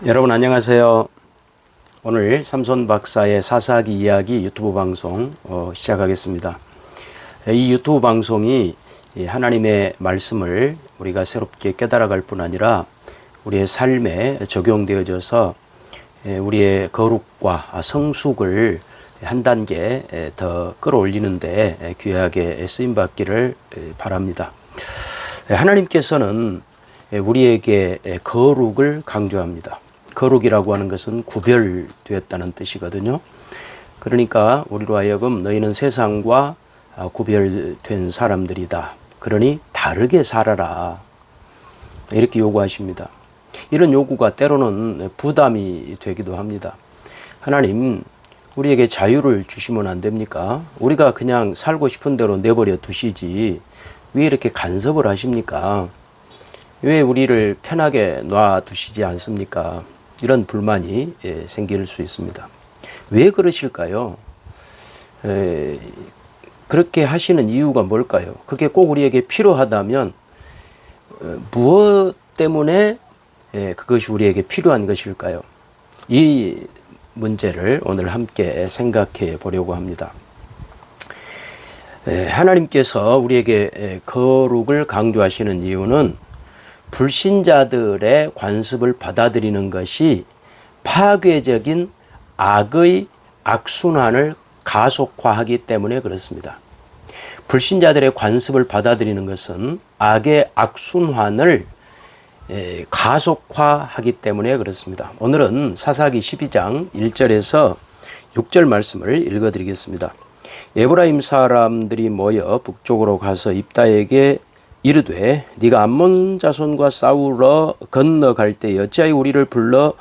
여러분 안녕하세요. 오늘 삼손 박사의 사사기 이야기 유튜브 방송 시작하겠습니다. 이 유튜브 방송이 하나님의 말씀을 우리가 새롭게 깨달아갈 뿐 아니라 우리의 삶에 적용되어져서 우리의 거룩과 성숙을 한 단계 더 끌어올리는데 귀하게 쓰임받기를 바랍니다. 하나님께서는 우리에게 거룩을 강조합니다. 거룩이라고 하는 것은 구별되었다는 뜻이거든요. 그러니까 우리로 하여금 너희는 세상과 구별된 사람들이다. 그러니 다르게 살아라. 이렇게 요구하십니다. 이런 요구가 때로는 부담이 되기도 합니다. 하나님, 우리에게 자유를 주시면 안 됩니까? 우리가 그냥 살고 싶은 대로 내버려 두시지 왜 이렇게 간섭을 하십니까? 왜 우리를 편하게 놔두시지 않습니까? 이런 불만이 생길 수 있습니다. 왜 그러실까요? 그렇게 하시는 이유가 뭘까요? 그게 꼭 우리에게 필요하다면 무엇 때문에 그것이 우리에게 필요한 것일까요? 이 문제를 오늘 함께 생각해 보려고 합니다. 하나님께서 우리에게 거룩을 강조하시는 이유는 불신자들의 관습을 받아들이는 것이 파괴적인 악의 악순환을 가속화하기 때문에 그렇습니다. 불신자들의 관습을 받아들이는 것은 악의 악순환을 가속화하기 때문에 그렇습니다. 오늘은 사사기 12장 1절에서 6절 말씀을 읽어드리겠습니다. 에브라임 사람들이 모여 북쪽으로 가서 입다에게 이르되 네가 암몬 자손과 싸우러 건너갈 때 어찌하여 우리를 불러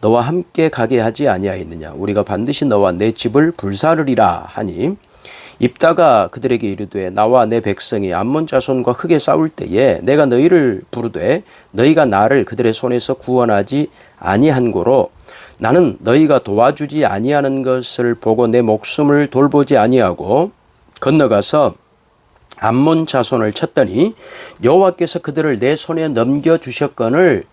너와 함께 가게 하지 아니하였느냐. 우리가 반드시 너와 내 집을 불사르리라 하니 입다가 그들에게 이르되 나와 내 백성이 암몬 자손과 크게 싸울 때에 내가 너희를 부르되 너희가 나를 그들의 손에서 구원하지 아니한 고로 나는 너희가 도와주지 아니하는 것을 보고 내 목숨을 돌보지 아니하고 건너가서 암몬 자손을 쳤더니 여호와께서 그들을 내 손에 넘겨주셨거늘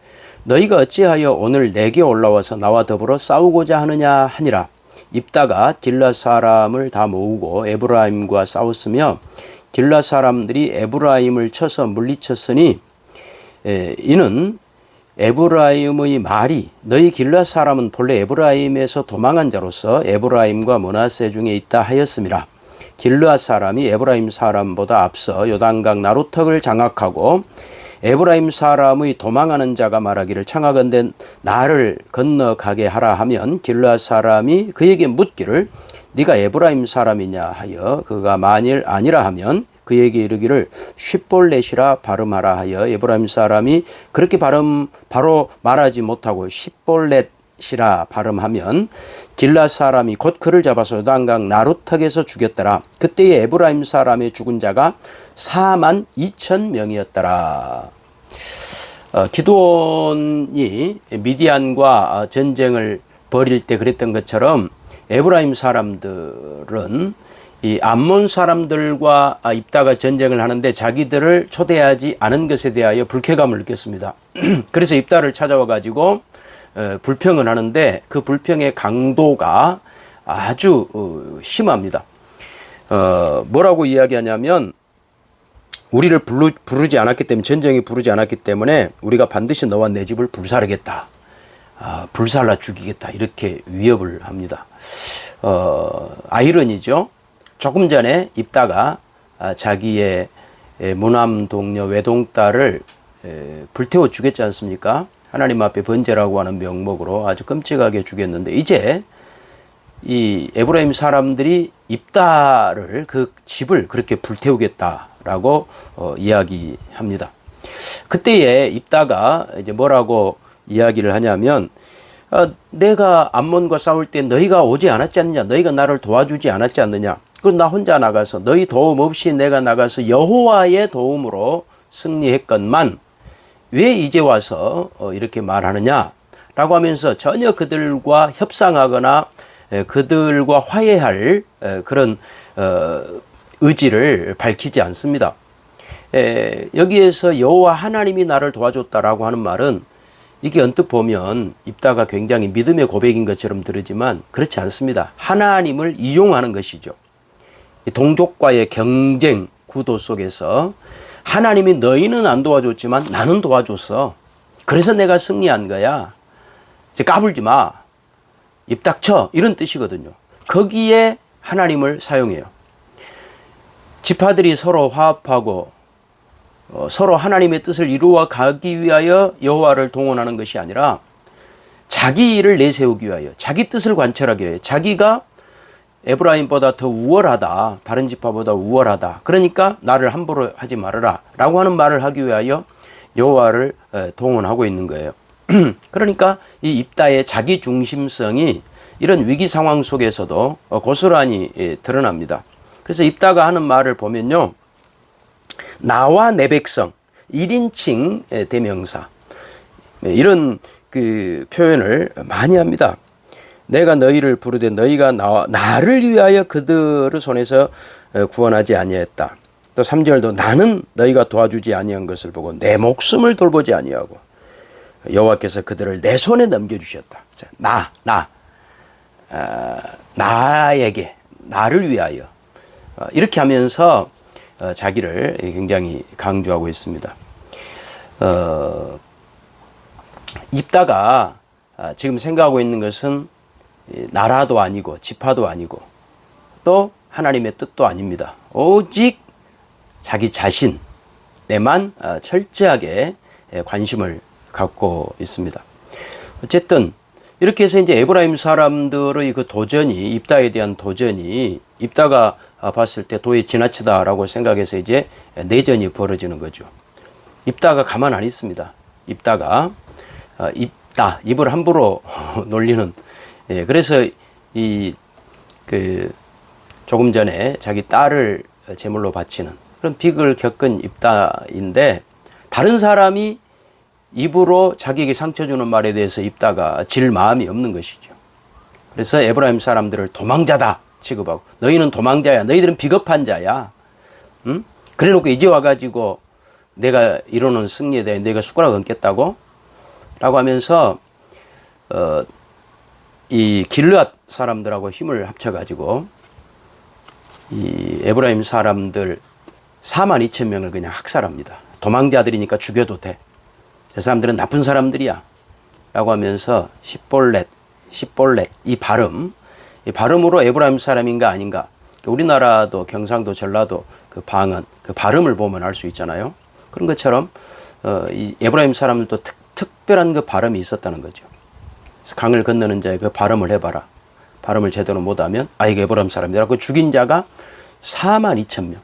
너희가 어찌하여 오늘 내게 올라와서 나와 더불어 싸우고자 하느냐 하니라. 입다가 길라 사람을 다 모으고 에브라임과 싸웠으며 길라 사람들이 에브라임을 쳐서 물리쳤으니 이는 에브라임의 말이 너희 길라 사람은 본래 에브라임에서 도망한 자로서 에브라임과 므낫세 중에 있다 하였음이라. 길르앗 사람이 에브라임 사람보다 앞서 요단강 나루턱을 장악하고 에브라임 사람의 도망하는 자가 말하기를 청하건대 나를 건너가게 하라 하면 길르앗 사람이 그에게 묻기를 네가 에브라임 사람이냐 하여 그가 만일 아니라 하면 그에게 이르기를 쉿볼렛이라 발음하라 하여 에브라임 사람이 그렇게 바로 말하지 못하고 쉿볼렛이라 발음하면 길라 사람이 곧 그를 잡아서 요단강 나루턱에서 죽였더라. 그때의 에브라임 사람의 죽은 자가 42,000명이었더라. 기드온이 미디안과 전쟁을 벌일 때 그랬던 것처럼 에브라임 사람들은 이 암몬 사람들과 입다가 전쟁을 하는데 자기들을 초대하지 않은 것에 대하여 불쾌감을 느꼈습니다. 그래서 입다를 찾아와 가지고 불평을 하는데 그 불평의 강도가 아주 심합니다. 뭐라고 이야기하냐면 우리를 부르지 않았기 때문에 전쟁에 부르지 않았기 때문에 우리가 반드시 너와 내 집을 불사르겠다. 불살라 죽이겠다. 이렇게 위협을 합니다. 아이러니죠. 조금 전에 입다가 자기의 무남 동료 외동딸을 불태워 죽였지 않습니까? 하나님 앞에 번제라고 하는 명목으로 아주 끔찍하게 죽였는데 이제 이 에브라임 사람들이 입다를 그 집을 그렇게 불태우겠다라고 이야기합니다. 그때에 입다가 이제 뭐라고 이야기를 하냐면 내가 암몬과 싸울 때 너희가 오지 않았지 않느냐, 너희가 나를 도와주지 않았지 않느냐. 그럼 나 혼자 나가서 너희 도움 없이 내가 나가서 여호와의 도움으로 승리했건만 왜 이제 와서 이렇게 말하느냐 라고 하면서 전혀 그들과 협상하거나 그들과 화해할 그런 의지를 밝히지 않습니다. 여기에서 여호와 하나님이 나를 도와줬다라고 하는 말은 이게 언뜻 보면 입다가 굉장히 믿음의 고백인 것처럼 들리지만 그렇지 않습니다. 하나님을 이용하는 것이죠. 동족과의 경쟁 구도 속에서 하나님이 너희는 안 도와줬지만 나는 도와줬어. 그래서 내가 승리한 거야. 이제 까불지 마. 입 닥쳐. 이런 뜻이거든요. 거기에 하나님을 사용해요. 지파들이 서로 화합하고 서로 하나님의 뜻을 이루어 가기 위하여 여호와를 동원하는 것이 아니라 자기 일을 내세우기 위하여 자기 뜻을 관철하기 위하여 자기가 에브라임보다 더 우월하다. 다른 지파보다 우월하다. 그러니까 나를 함부로 하지 말아라. 라고 하는 말을 하기 위하여 여호와를 동원하고 있는 거예요. 그러니까 이 입다의 자기 중심성이 이런 위기 상황 속에서도 고스란히 드러납니다. 그래서 입다가 하는 말을 보면요. 나와 내 백성, 1인칭 대명사. 이런 그 표현을 많이 합니다. 내가 너희를 부르되 너희가 나를 위하여 그들의 손에서 구원하지 아니했다. 또 3절도 나는 너희가 도와주지 아니한 것을 보고 내 목숨을 돌보지 아니하고 여호와께서 그들을 내 손에 넘겨주셨다. 나에게 나를 위하여 이렇게 하면서 자기를 굉장히 강조하고 있습니다. 입다가 지금 생각하고 있는 것은 나라도 아니고 지파도 아니고 또 하나님의 뜻도 아닙니다. 오직 자기 자신에만 철저하게 관심을 갖고 있습니다. 어쨌든 이렇게 해서 이제 에브라임 사람들의 그 도전이 입다에 대한 도전이 입다가 봤을 때 도에 지나치다라고 생각해서 이제 내전이 벌어지는 거죠. 입다가 가만 안 있습니다. 입다가 입을 함부로 놀리는. 그래서 조금 전에 자기 딸을 제물로 바치는 그런 비극을 겪은 입다인데 다른 사람이 입으로 자기에게 상처 주는 말에 대해서 입다가 질 마음이 없는 것이죠. 그래서 에브라임 사람들을 도망자다 취급하고 너희는 도망자야. 너희들은 비겁한 자야. 응? 그래놓고 이제 와가지고 내가 이루는 승리에 대해 내가 숟가락 얹겠다고? 라고 하면서 이 길르앗 사람들하고 힘을 합쳐가지고 이 에브라임 사람들 42,000명을 그냥 학살합니다. 도망자들이니까 죽여도 돼. 저 사람들은 나쁜 사람들이야. 라고 하면서 십볼렛 이 발음으로 에브라임 사람인가 아닌가. 우리나라도 경상도 전라도 그 방언 그 발음을 보면 알 수 있잖아요. 그런 것처럼 이 에브라임 사람들도 특별한 그 발음이 있었다는 거죠. 그래서 강을 건너는 자의 그 발음을 해봐라. 발음을 제대로 못하면 이게 에브라임 사람이라고 죽인 자가 42,000명.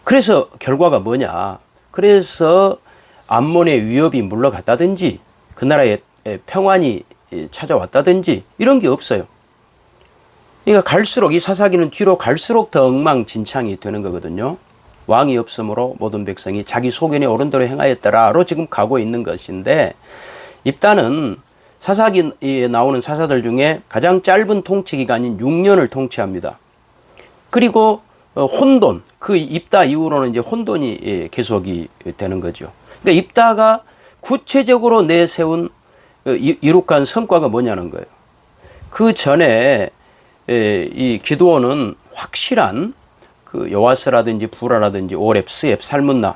그래서 결과가 뭐냐. 그래서 암몬의 위협이 물러갔다든지 그 나라에 평안이 찾아왔다든지 이런 게 없어요. 그러니까 갈수록 이 사사기는 뒤로 갈수록 더 엉망진창이 되는 거거든요. 왕이 없으므로 모든 백성이 자기 소견에 옳은 대로 행하였더라로 지금 가고 있는 것인데 입다는 사사기에 나오는 사사들 중에 가장 짧은 통치 기간인 6년을 통치합니다. 그리고 혼돈, 그 입다 이후로는 이제 혼돈이 계속이 되는 거죠. 그러니까 입다가 구체적으로 내세운 이룩한 성과가 뭐냐는 거예요. 그 전에 이 기드온은 확실한 그 요아스라든지 부라라든지 오렙, 스앱, 살문나,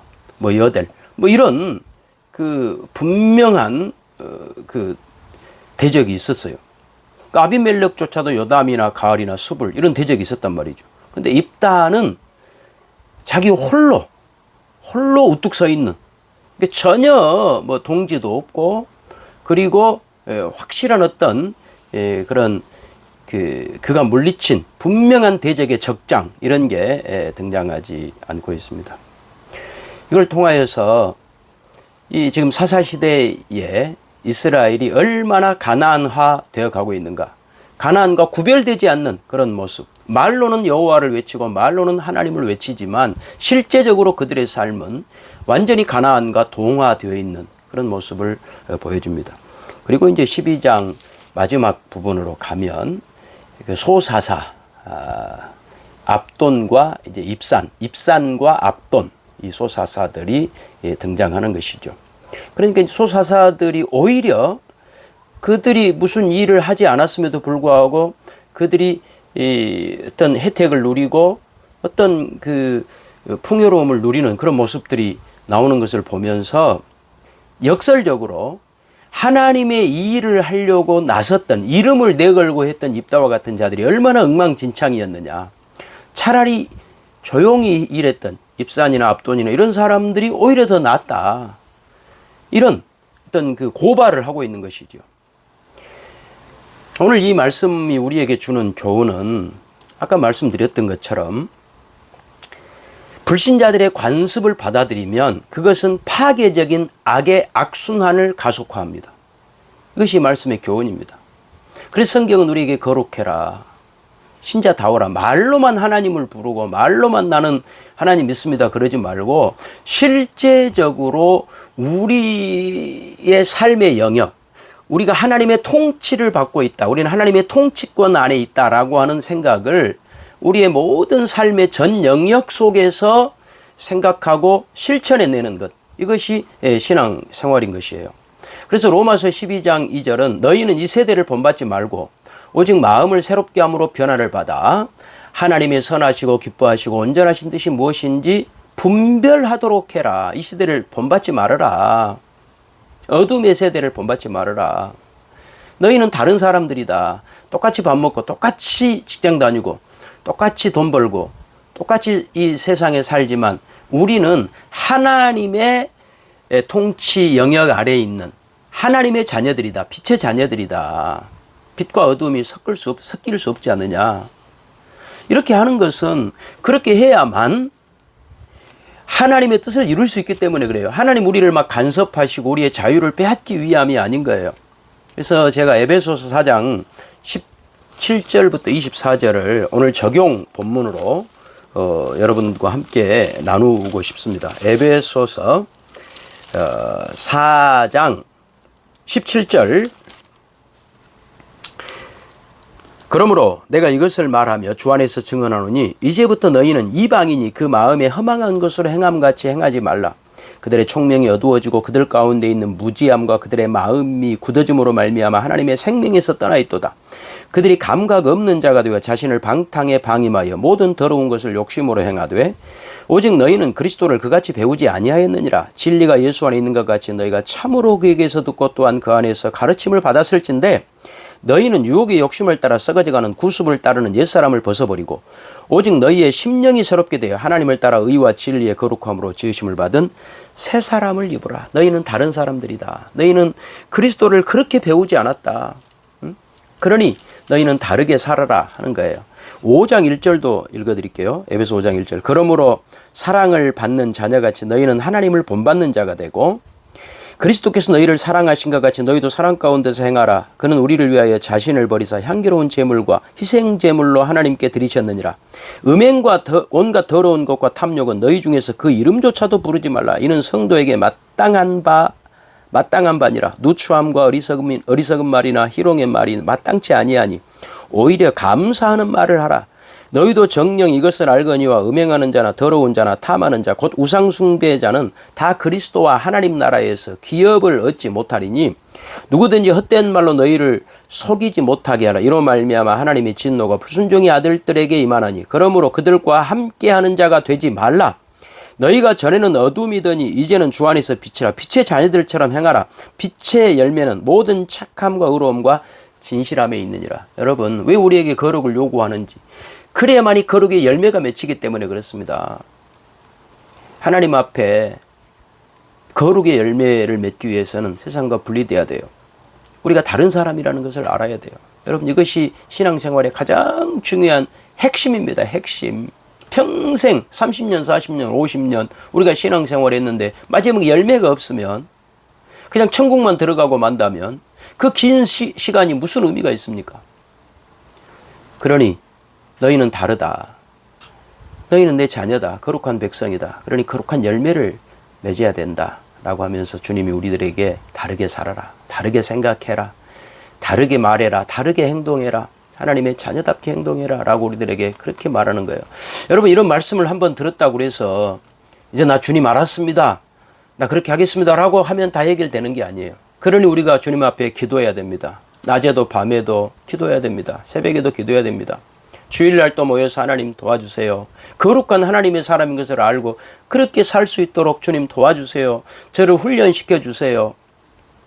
여델, 이런 그 분명한 그 대적이 있었어요. 그러니까 아비멜렉조차도 요담이나 가을이나 수불 이런 대적이 있었단 말이죠. 근데 입다는 자기 홀로 우뚝 서 있는 전혀 동지도 없고 그리고 확실한 어떤 그런 그가 물리친 분명한 대적의 적장 이런 게 등장하지 않고 있습니다. 이걸 통하여서 이 지금 사사시대에 이스라엘이 얼마나 가나안화 되어 가고 있는가. 가나안과 구별되지 않는 그런 모습. 말로는 여호와를 외치고 말로는 하나님을 외치지만 실제적으로 그들의 삶은 완전히 가나안과 동화되어 있는 그런 모습을 보여줍니다. 그리고 이제 12장 마지막 부분으로 가면 그 소사사, 압돈과 이제 입산과 압돈 이 소사사들이 등장하는 것이죠. 그러니까 소사사들이 오히려 그들이 무슨 일을 하지 않았음에도 불구하고 그들이 어떤 혜택을 누리고 어떤 그 풍요로움을 누리는 그런 모습들이 나오는 것을 보면서 역설적으로 하나님의 이 일을 하려고 나섰던, 이름을 내걸고 했던 입다와 같은 자들이 얼마나 엉망진창이었느냐. 차라리 조용히 일했던 입산이나 압돈이나 이런 사람들이 오히려 더 낫다. 이런 어떤 그 고발을 하고 있는 것이죠. 오늘 이 말씀이 우리에게 주는 교훈은 아까 말씀드렸던 것처럼 불신자들의 관습을 받아들이면 그것은 파괴적인 악의 악순환을 가속화합니다. 이것이 말씀의 교훈입니다. 그래서 성경은 우리에게 거룩해라, 신자다워라, 말로만 하나님을 부르고 말로만 나는 하나님 믿습니다 그러지 말고 실제적으로 우리의 삶의 영역, 우리가 하나님의 통치를 받고 있다, 우리는 하나님의 통치권 안에 있다라고 하는 생각을 우리의 모든 삶의 전 영역 속에서 생각하고 실천해내는 것, 이것이 신앙 생활인 것이에요. 그래서 로마서 12장 2절은 너희는 이 세대를 본받지 말고 오직 마음을 새롭게 함으로 변화를 받아 하나님의 선하시고 기뻐하시고 온전하신 뜻이 무엇인지 분별하도록 해라. 이 시대를 본받지 말아라. 어둠의 세대를 본받지 말아라. 너희는 다른 사람들이다. 똑같이 밥 먹고 똑같이 직장 다니고 똑같이 돈 벌고 똑같이 이 세상에 살지만 우리는 하나님의 통치 영역 아래에 있는 하나님의 자녀들이다. 빛의 자녀들이다. 빛과 어둠이 섞일 수 없지 않느냐. 이렇게 하는 것은 그렇게 해야만 하나님의 뜻을 이룰 수 있기 때문에 그래요. 하나님 우리를 막 간섭하시고 우리의 자유를 빼앗기 위함이 아닌 거예요. 그래서 제가 에베소서 4장 17절부터 24절을 오늘 적용 본문으로 여러분과 함께 나누고 싶습니다. 에베소서 4장 17절. 그러므로 내가 이것을 말하며 주 안에서 증언하노니 이제부터 너희는 이방인이 그 마음에 허망한 것으로 행함같이 행하지 말라. 그들의 총명이 어두워지고 그들 가운데 있는 무지함과 그들의 마음이 굳어짐으로 말미암아 하나님의 생명에서 떠나 있도다. 그들이 감각 없는 자가 되어 자신을 방탕에 방임하여 모든 더러운 것을 욕심으로 행하되 오직 너희는 그리스도를 그같이 배우지 아니하였느니라. 진리가 예수 안에 있는 것 같이 너희가 참으로 그에게서 듣고 또한 그 안에서 가르침을 받았을진데 너희는 유혹의 욕심을 따라 썩어져가는 구습을 따르는 옛사람을 벗어버리고 오직 너희의 심령이 새롭게 되어 하나님을 따라 의와 진리의 거룩함으로 지으심을 받은 새 사람을 입으라. 너희는 다른 사람들이다. 너희는 그리스도를 그렇게 배우지 않았다. 그러니 너희는 다르게 살아라 하는 거예요. 5장 1절도 읽어드릴게요. 에베소 5장 1절. 그러므로 사랑을 받는 자녀같이 너희는 하나님을 본받는 자가 되고 그리스도께서 너희를 사랑하신 것 같이 너희도 사랑 가운데서 행하라. 그는 우리를 위하여 자신을 버리사 향기로운 제물과 희생 제물로 하나님께 드리셨느니라. 음행과 온갖 더러운 것과 탐욕은 너희 중에서 그 이름조차도 부르지 말라. 이는 성도에게 마땅한 바니라. 누추함과 어리석은 말이나 희롱의 말이 마땅치 아니하니 오히려 감사하는 말을 하라. 너희도 정녕 이것을 알거니와 음행하는 자나 더러운 자나 탐하는 자 곧 우상숭배자는 다 그리스도와 하나님 나라에서 기업을 얻지 못하리니 누구든지 헛된 말로 너희를 속이지 못하게 하라. 이로 말미암아 하나님의 진노가 불순종의 아들들에게 임하나니 그러므로 그들과 함께하는 자가 되지 말라. 너희가 전에는 어둠이더니 이제는 주 안에서 빛이라. 빛의 자녀들처럼 행하라. 빛의 열매는 모든 착함과 의로움과 진실함에 있느니라. 여러분, 왜 우리에게 거룩을 요구하는지, 그래야만이 거룩의 열매가 맺히기 때문에 그렇습니다. 하나님 앞에 거룩의 열매를 맺기 위해서는 세상과 분리돼야 돼요. 우리가 다른 사람이라는 것을 알아야 돼요. 여러분, 이것이 신앙생활의 가장 중요한 핵심입니다. 핵심. 평생 30년, 40년, 50년 우리가 신앙생활을 했는데 마지막에 열매가 없으면 그냥 천국만 들어가고 만다면 그 긴 시간이 무슨 의미가 있습니까? 그러니 너희는 다르다. 너희는 내 자녀다. 거룩한 백성이다. 그러니 거룩한 열매를 맺어야 된다. 라고 하면서 주님이 우리들에게 다르게 살아라. 다르게 생각해라. 다르게 말해라. 다르게 행동해라. 하나님의 자녀답게 행동해라. 라고 우리들에게 그렇게 말하는 거예요. 여러분, 이런 말씀을 한번 들었다고 해서 이제 나 주님 알았습니다. 나 그렇게 하겠습니다라고 하면 다 해결되는 게 아니에요. 그러니 우리가 주님 앞에 기도해야 됩니다. 낮에도 밤에도 기도해야 됩니다. 새벽에도 기도해야 됩니다. 주일날 또 모여서 하나님 도와주세요. 거룩한 하나님의 사람인 것을 알고 그렇게 살 수 있도록 주님 도와주세요. 저를 훈련시켜 주세요.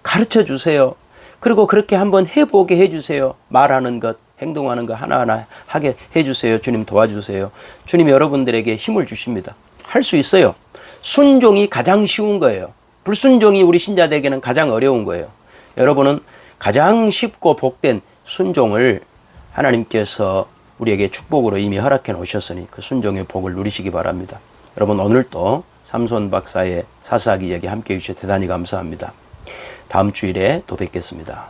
가르쳐 주세요. 그리고 그렇게 한번 해보게 해주세요. 말하는 것, 행동하는 것 하나하나 하게 해주세요. 주님 도와주세요. 주님 여러분들에게 힘을 주십니다. 할 수 있어요. 순종이 가장 쉬운 거예요. 불순종이 우리 신자들에게는 가장 어려운 거예요. 여러분은 가장 쉽고 복된 순종을 하나님께서 우리에게 축복으로 이미 허락해 놓으셨으니 그 순종의 복을 누리시기 바랍니다. 여러분 오늘도 삼손 박사의 사사기 이야기 함께해 주셔서 대단히 감사합니다. 다음 주일에 또 뵙겠습니다.